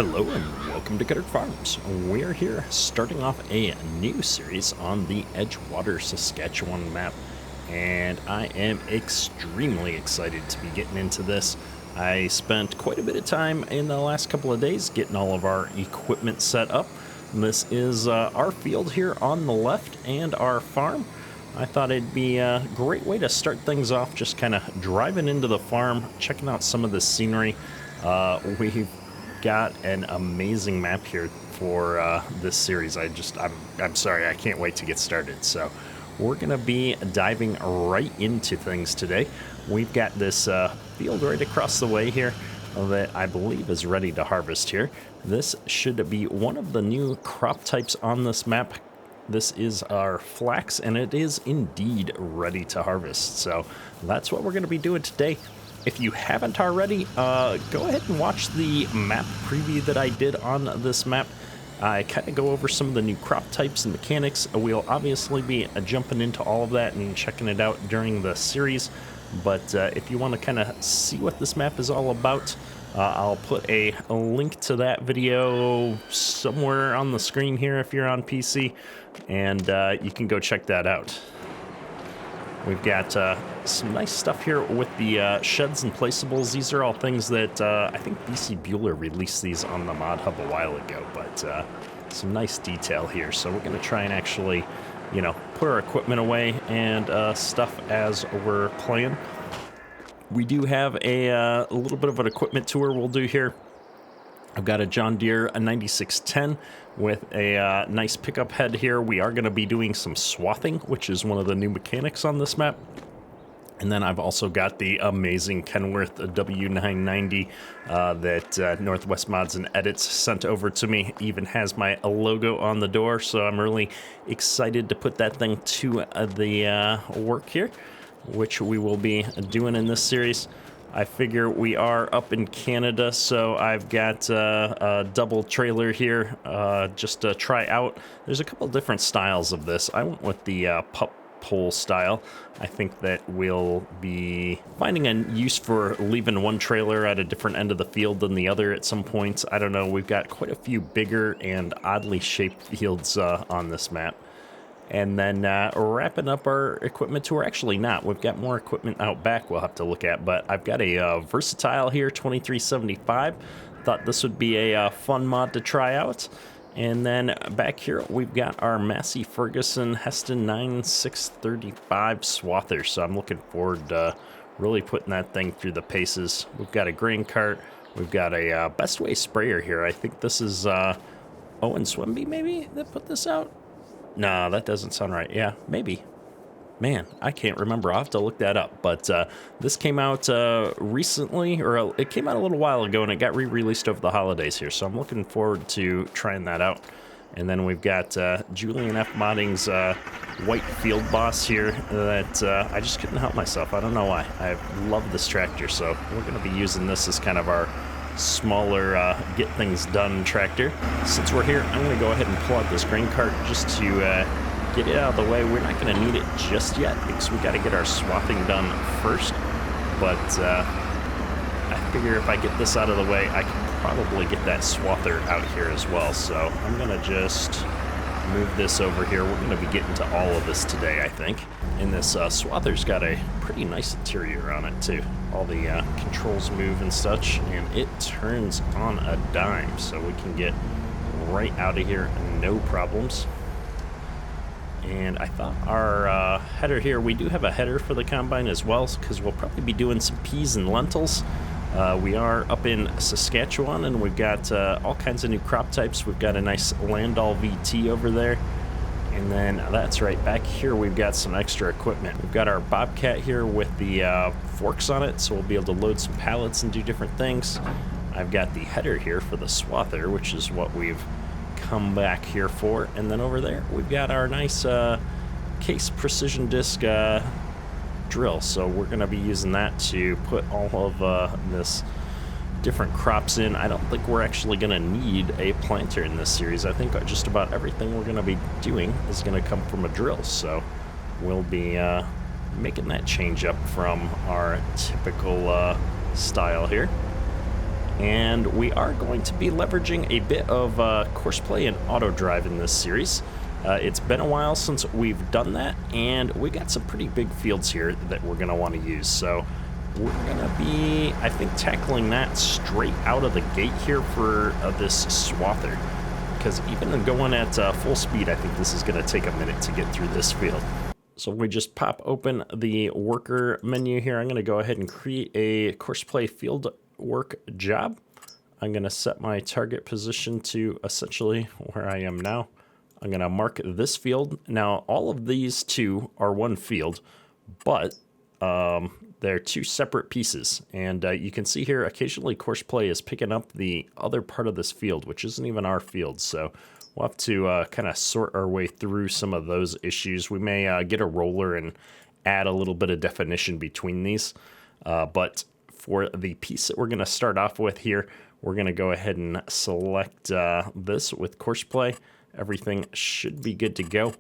Hello and welcome to Gutter Farms. We're here starting off a new series on the Edgewater, Saskatchewan map, and I am extremely excited to be getting into this. I spent quite a bit of time in the last couple of days getting all of our equipment set up. This is our field here on the left and our farm. I thought it'd be a great way to start things off, just kind of driving into the farm, checking out some of the scenery. We've got an amazing map here for this series. I'm sorry, I can't wait to get started. So we're gonna be diving right into things today. We've got this field right across the way here that I believe is ready to harvest here. This should be one of the new crop types on this map. This is our flax, and it is indeed ready to harvest. So that's what we're going to be doing today. If you haven't already, go ahead and watch the map preview that I did on this map. I kind of go over some of the new crop types and mechanics. We'll obviously be jumping into all of that and checking it out during the series. But if you want to kind of see what this map is all about, I'll put a link to that video somewhere on the screen here if you're on PC, and you can go check that out. We've got some nice stuff here with the sheds and placeables. These are all things that I think BC Bueller released these on the mod hub a while ago, but some nice detail here. So we're going to try and actually, put our equipment away and stuff as we're playing. We do have a little bit of an equipment tour we'll do here. I've got a John Deere 9610 with a nice pickup head here. We are going to be doing some swathing, which is one of the new mechanics on this map. And then I've also got the amazing Kenworth W990 that Northwest Mods and Edits sent over to me. Even has my logo on the door, so I'm really excited to put that thing to the work here, which we will be doing in this series. I figure we are up in Canada, so I've got a double trailer here just to try out. There's a couple different styles of this. I went with the pup pole style. I think that we'll be finding a use for leaving one trailer at a different end of the field than the other at some points. I don't know. We've got quite a few bigger and oddly shaped fields on this map. And then wrapping up our equipment tour. Actually not. We've got more equipment out back we'll have to look at. But I've got a Versatile here, 2375. Thought this would be a fun mod to try out. And then back here, we've got our Massey Ferguson Heston 9635 Swather. So I'm looking forward to really putting that thing through the paces. We've got a grain cart. We've got a Best Way sprayer here. I think this is Owen Swimby maybe that put this out. No, that doesn't sound right. Yeah, maybe. Man, I can't remember. I'll have to look that up. But this came out recently, or it came out a little while ago, and it got re-released over the holidays here. So I'm looking forward to trying that out. And then we've got Julian F. Modding's White Field Boss here that I just couldn't help myself. I don't know why. I love this tractor, so we're going to be using this as kind of our smaller get things done tractor. Since we're here, I'm going to go ahead and pull out this grain cart just to get it out of the way. We're not going to need it just yet because we got to get our swathing done first, but I figure if I get this out of the way, I can probably get that swather out here as well. So I'm going to just move this over here. We're going to be getting to all of this today, I think. And this swather's got a pretty nice interior on it too. All the controls move and such, and it turns on a dime, so we can get right out of here, no problems. And I thought our header here, we do have a header for the combine as well, because we'll probably be doing some peas and lentils. We are up in Saskatchewan, and we've got all kinds of new crop types. We've got a nice Landau VT over there. And then that's right back here, we've got some extra equipment. We've got our Bobcat here with the forks on it, so we'll be able to load some pallets and do different things. I've got the header here for the swather, which is what we've come back here for. And then over there, we've got our nice Case Precision Disc drill. So we're going to be using that to put all of this different crops in. I don't think we're actually going to need a planter in this series. I think just about everything we're going to be doing is going to come from a drill. So we'll be making that change up from our typical style here. And we are going to be leveraging a bit of course play and auto drive in this series. It's been a while since we've done that, and we got some pretty big fields here that we're going to want to use. So we're going to be, I think, tackling that straight out of the gate here for this swather. Because even going at full speed, I think this is going to take a minute to get through this field. So we just pop open the worker menu here. I'm going to go ahead and create a course play field work job. I'm going to set my target position to essentially where I am now. I'm going to mark this field. Now, all of these two are one field, but they're two separate pieces. And you can see here, occasionally course play is picking up the other part of this field, which isn't even our field. So we'll have to kind of sort our way through some of those issues. We may get a roller and add a little bit of definition between these. But for the piece that we're going to start off with here, we're going to go ahead and select this with course play. Everything should be good to go.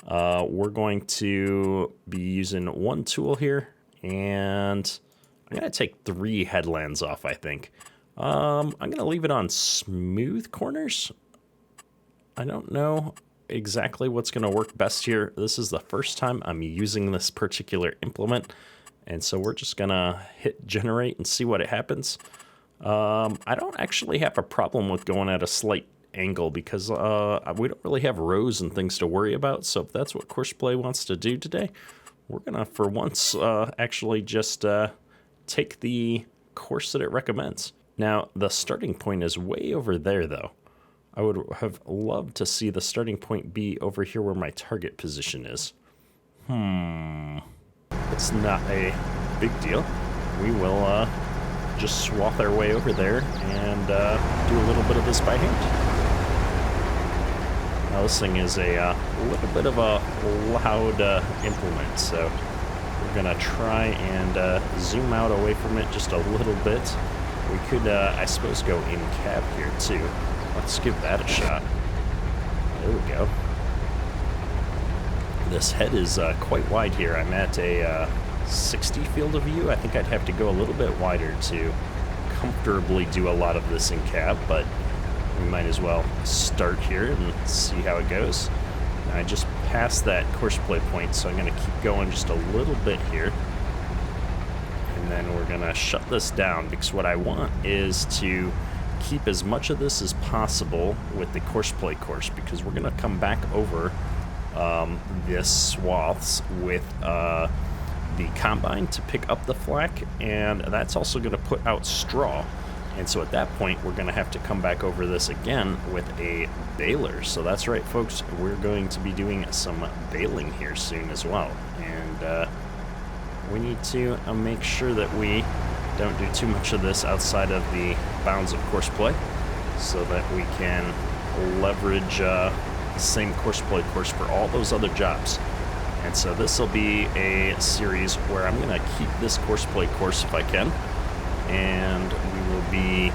We're going to be using one tool here, and I'm going to take 3 headlands off, I think. I'm going to leave it on smooth corners. I don't know exactly what's going to work best here. This is the first time I'm using this particular implement, and so we're just going to hit generate and see what happens. I don't actually have a problem with going at a slight angle because we don't really have rows and things to worry about. So if that's what course play wants to do today, we're gonna for once actually just take the course that it recommends. Now the starting point is way over there though. I would have loved to see the starting point be over here where my target position is. It's not a big deal. We will just swath our way over there and do a little bit of this by hand. Now this thing is a little bit of a loud implement, so we're gonna try and zoom out away from it just a little bit. We could, I suppose, go in cab here too. Let's give that a shot. There we go. This head is quite wide here. I'm at a 60 field of view. I think I'd have to go a little bit wider to comfortably do a lot of this in cab, but we might as well start here and see how it goes. I just passed that course play point, so I'm going to keep going just a little bit here. And then we're going to shut this down because what I want is to keep as much of this as possible with the course play course, because we're going to come back over this swaths with the combine to pick up the flack, and that's also going to put out straw. And so at that point, we're going to have to come back over this again with a baler. So that's right, folks. We're going to be doing some baling here soon as well. And we need to make sure that we don't do too much of this outside of the bounds of course play so that we can leverage the same course play course for all those other jobs. And so this will be a series where I'm going to keep this course play course if I can. And we will be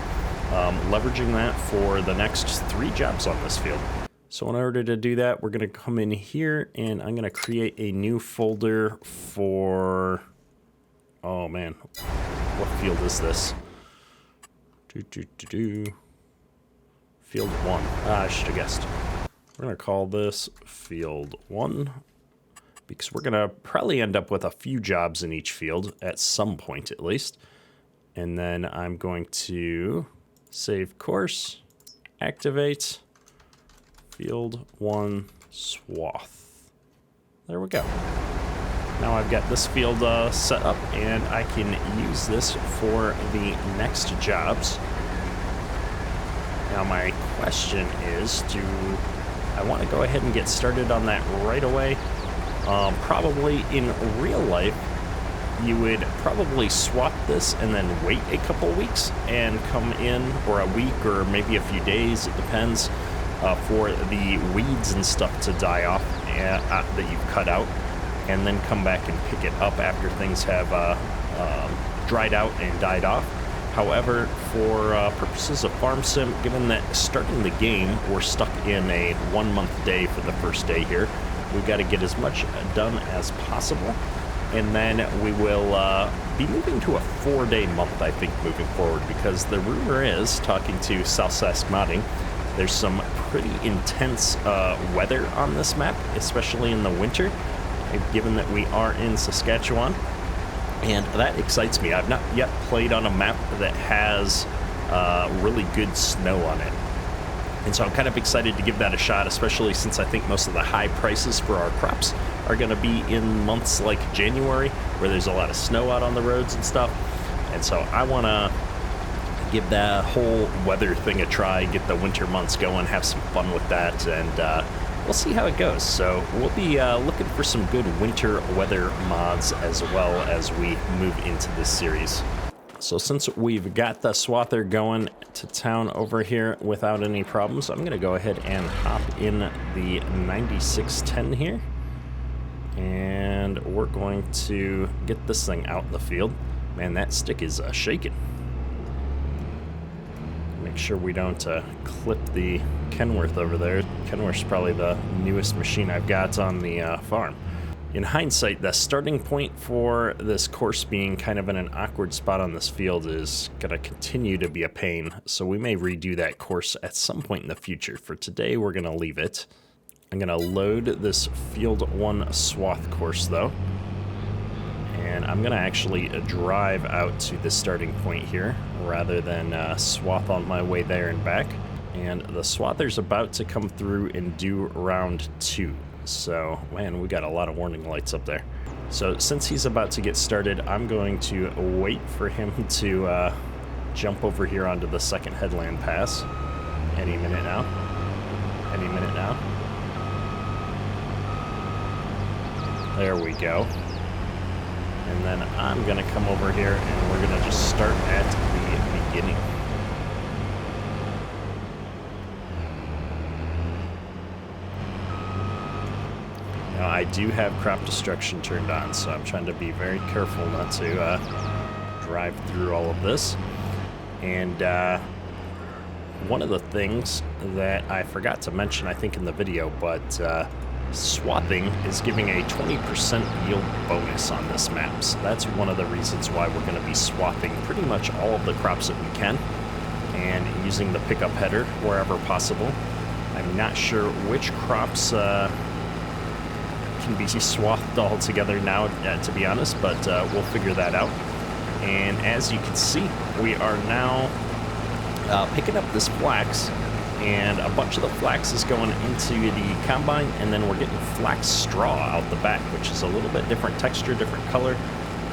leveraging that for the next 3 jobs on this field. So in order to do that, we're going to come in here and I'm going to create a new folder for, oh man, what field is this? Field 1. I should have guessed. We're going to call this Field 1 because we're going to probably end up with a few jobs in each field at some point at least. And then I'm going to save course, activate, field 1 swath. There we go. Now I've got this field set up and I can use this for the next jobs. Now my question is, do I want to go ahead and get started on that right away? Probably in real life, you would probably swap this and then wait a couple weeks and come in, or a week or maybe a few days, it depends, for the weeds and stuff to die off that you've cut out, and then come back and pick it up after things have dried out and died off. However, for purposes of farm sim, given that starting the game, we're stuck in a 1 month day for the first day here, we've got to get as much done as possible. And then we will be moving to a 4-day month, I think, moving forward, because the rumor is, talking to South Sask modding, there's some pretty intense weather on this map, especially in the winter, given that we are in Saskatchewan. And that excites me. I've not yet played on a map that has really good snow on it. And so I'm kind of excited to give that a shot, especially since I think most of the high prices for our crops are going to be in months like January, where there's a lot of snow out on the roads and stuff. And so I want to give that whole weather thing a try, get the winter months going, have some fun with that, and we'll see how it goes. So we'll be looking for some good winter weather mods as well as we move into this series. So since we've got the Swather going to town over here without any problems, I'm going to go ahead and hop in the 9610 here. And we're going to get this thing out in the field. Man, that stick is shaking. Make sure we don't clip the Kenworth over there. Kenworth's probably the newest machine I've got on the farm. In hindsight, the starting point for this course being kind of in an awkward spot on this field is going to continue to be a pain, so we may redo that course at some point in the future. For today, we're going to leave it. I'm going to load this Field 1 swath course, though, and I'm going to actually drive out to the starting point here rather than swath on my way there and back. And the swather's about to come through and do round 2. So, man, we got a lot of warning lights up there. So, since he's about to get started, I'm going to wait for him to jump over here onto the second headland pass. Any minute now. Any minute now. There we go. And then I'm going to come over here and we're going to just start at the beginning. Now, I do have crop destruction turned on, so I'm trying to be very careful not to drive through all of this. And one of the things that I forgot to mention, I think, in the video, but Swathing is giving a 20% yield bonus on this map. So that's one of the reasons why we're going to be swathing pretty much all of the crops that we can and using the pickup header wherever possible. I'm not sure which crops can be swathed all together now, to be honest, but we'll figure that out. And as you can see, we are now picking up this flax, and a bunch of the flax is going into the combine, and then we're getting flax straw out the back, which is a little bit different texture, different color,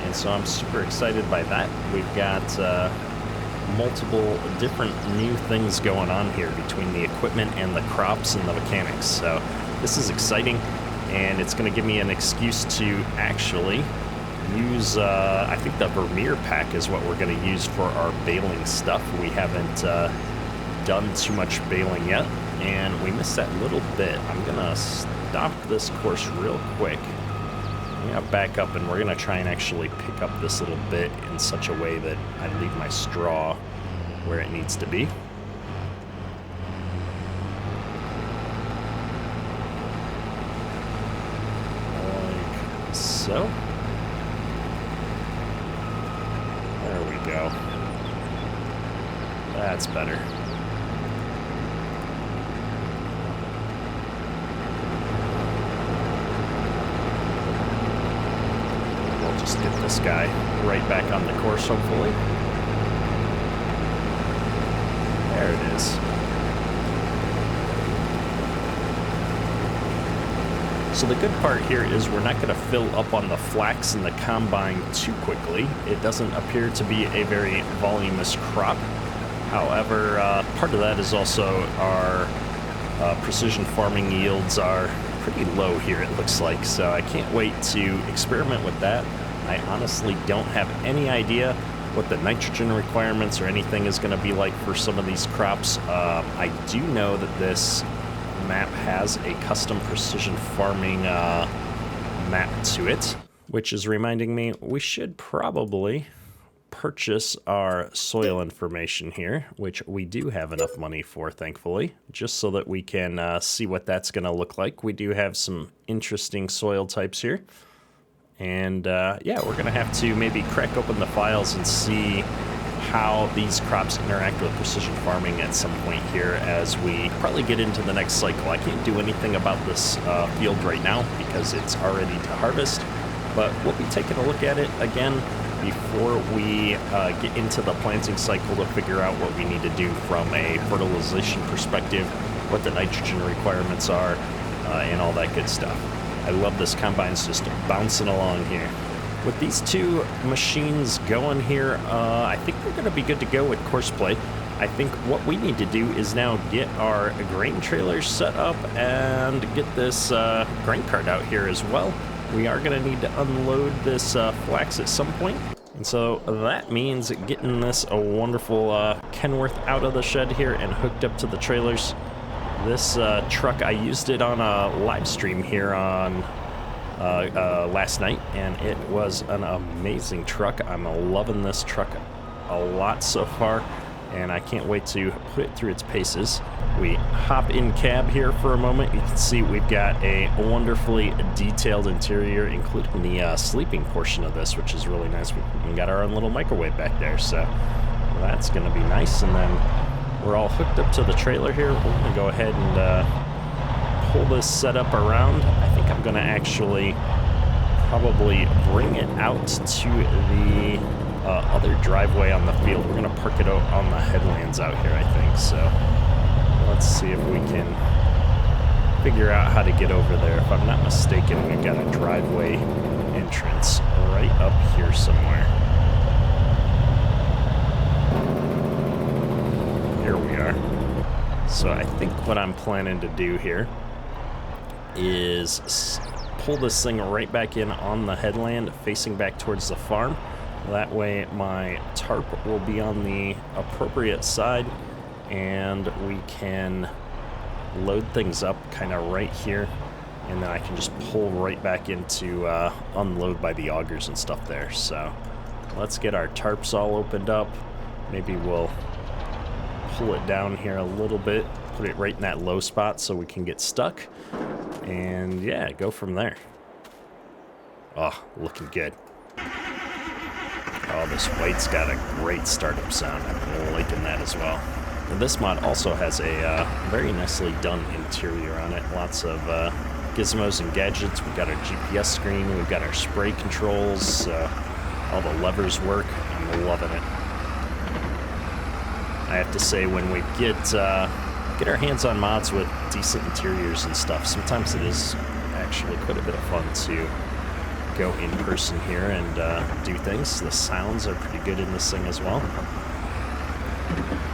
and so I'm super excited by that. We've got multiple different new things going on here between the equipment and the crops and the mechanics, so this is exciting. And it's going to give me an excuse to actually use, I think the Vermeer pack is what we're going to use for our baling stuff. We haven't done too much baling yet, and we missed that little bit. I'm going to stop this course real quick. I'm going to back up, and we're going to try and actually pick up this little bit in such a way that I leave my straw where it needs to be. So, there we go. That's better. We'll just get this guy right back on the course, hopefully. There it is. So the good part here is we're not going to fill up on the flax in the combine too quickly. It doesn't appear to be a very voluminous crop. However, part of that is also our precision farming yields are pretty low here, it looks like. So I can't wait to experiment with that. I honestly don't have any idea what the nitrogen requirements or anything is going to be like for some of these crops. I do know that this map has a custom precision farming map to it, which is reminding me we should probably purchase our soil information here, which we do have enough money for, thankfully, just so that we can see what that's going to look like. We do have some interesting soil types here, And yeah, we're gonna have to maybe crack open the files and see how these crops interact with precision farming at some point here as we probably get into the next cycle. I can't do anything about this field right now because it's already to harvest, but we'll be taking a look at it again before we get into the planting cycle to figure out what we need to do from a fertilization perspective, what the nitrogen requirements are, and all that good stuff. I love this combine's just bouncing along here. With these two machines going here, I think we're going to be good to go with course play. I think what we need to do is now get our grain trailers set up and get this grain cart out here as well. We are going to need to unload this flax at some point. And so that means getting this wonderful Kenworth out of the shed here and hooked up to the trailers. This truck, I used it on a live stream here on last night, and it was an amazing truck. I'm loving this truck a lot so far, and I can't wait to put it through its paces. We hop in cab here for a moment. You can see we've got a wonderfully detailed interior, including the sleeping portion of this, which is really nice. We even got our own little microwave back there, so that's going to be nice. And then we're all hooked up to the trailer here. We're going to go ahead and pull this setup around. I think I'm going to actually probably bring it out to the other driveway on the field. We're going to park it out on the headlands out here, I think. So let's see if we can figure out how to get over there. If I'm not mistaken, we've got a driveway entrance right up here somewhere. Here we are. So I think what I'm planning to do here is pull this thing right back in on the headland facing back towards the farm. That way my tarp will be on the appropriate side and we can load things up kind of right here, and then I can just pull right back into unload by the augers and stuff there. So let's get our tarps all opened up. Maybe we'll pull it down here a little bit, put it right in that low spot so we can get stuck, and yeah, go from there. Oh, looking good. Oh, this white's got a great startup sound. I'm liking that as well. And this mod also has a very nicely done interior on it. Lots of gizmos and gadgets. We've got our GPS screen. We've got our spray controls. All the levers work. I'm loving it. I have to say, when we get our hands on mods with decent interiors and stuff, sometimes it is actually quite a bit of fun to go in person here and do things. The sounds are pretty good in this thing as well.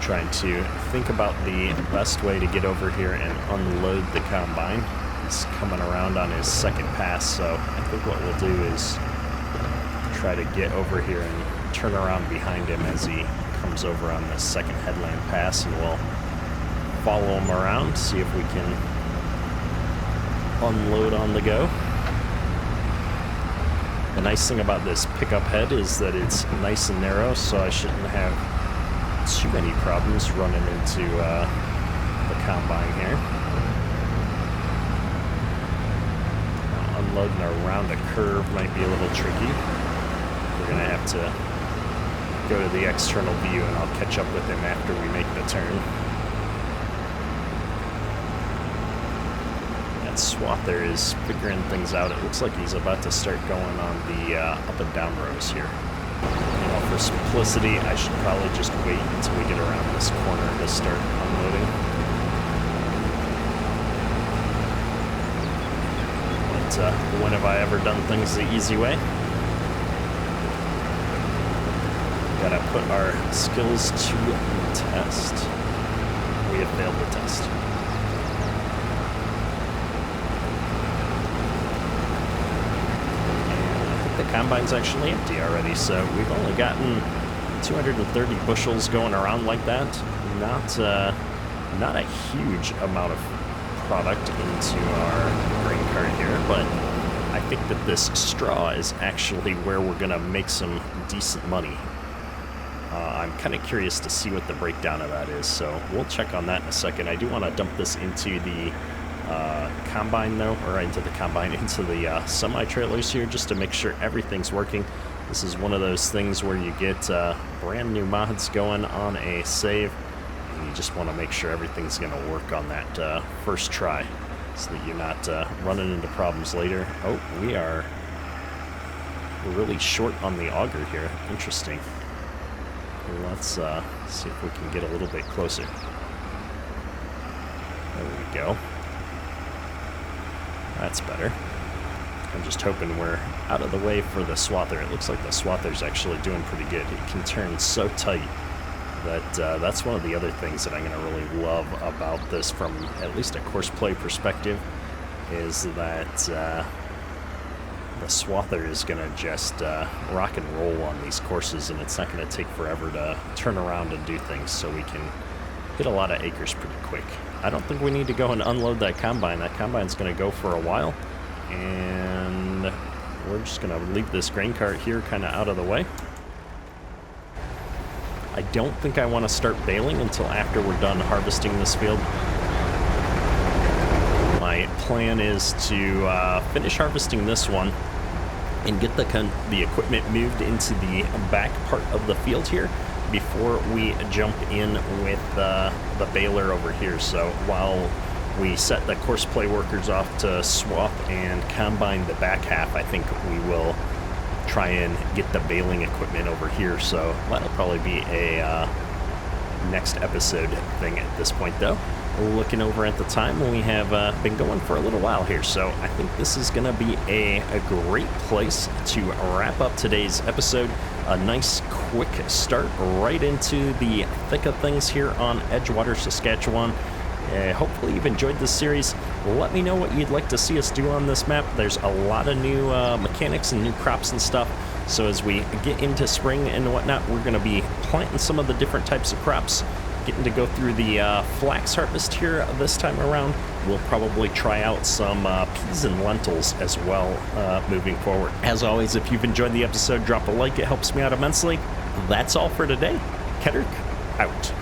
Trying to think about the best way to get over here and unload the combine. He's coming around on his second pass, so I think what we'll do is try to get over here and turn around behind him as he comes over on this second headland pass, and we'll follow him around, see if we can unload on the go. The nice thing about this pickup head is that it's nice and narrow, so I shouldn't have too many problems running into the combine here. Unloading around a curve might be a little tricky. We're going to have to go to the external view, and I'll catch up with him after we make the turn. That Swather is figuring things out. It looks like he's about to start going on the up and down rows here. You know, for simplicity, I should probably just wait until we get around this corner to start unloading. But when have I ever done things the easy way? Gotta put our skills to the test. We have failed the test. And I think the combine's actually empty already, so we've only gotten 230 bushels going around like that. Not a huge amount of product into our grain cart here, but I think that this straw is actually where we're gonna make some decent money. I'm kind of curious to see what the breakdown of that is, so we'll check on that in a second. I do want to dump this into the combine though, or into the combine, into the semi-trailers here, just to make sure everything's working. This is one of those things where you get brand new mods going on a save, and you just want to make sure everything's going to work on that first try, so that you're not running into problems later. Oh, we're really short on the auger here. Interesting. Let's see if we can get a little bit closer. There we go. That's better. I'm just hoping we're out of the way for the swather. It looks like the swather's actually doing pretty good. It can turn so tight that that's one of the other things that I'm going to really love about this, from at least a course play perspective, is that the swather is going to just rock and roll on these courses, and it's not going to take forever to turn around and do things, so we can hit a lot of acres pretty quick. I don't think we need to go and unload that combine. That combine's going to go for a while, and we're just going to leave this grain cart here kind of out of the way. I don't think I want to start baling until after we're done harvesting this field. My plan is to finish harvesting this one and get the equipment moved into the back part of the field here before we jump in with the baler over here. So while we set the course play workers off to swath and combine the back half, I think we will try and get the baling equipment over here. So that'll probably be a next episode thing at this point, though. Looking over at the time, we have been going for a little while here, so I think this is going to be a great place to wrap up today's episode. A nice quick start right into the thick of things here on Edgewater, Saskatchewan. Hopefully you've enjoyed this series. Let me know what you'd like to see us do on this map. There's a lot of new mechanics and new crops and stuff, so as we get into spring and whatnot, we're going to be planting some of the different types of crops, getting to go through the flax harvest here this time around. We'll probably try out some peas and lentils as well moving forward. As always, if you've enjoyed the episode, drop a like. It helps me out immensely. That's all for today. Kedrick, out.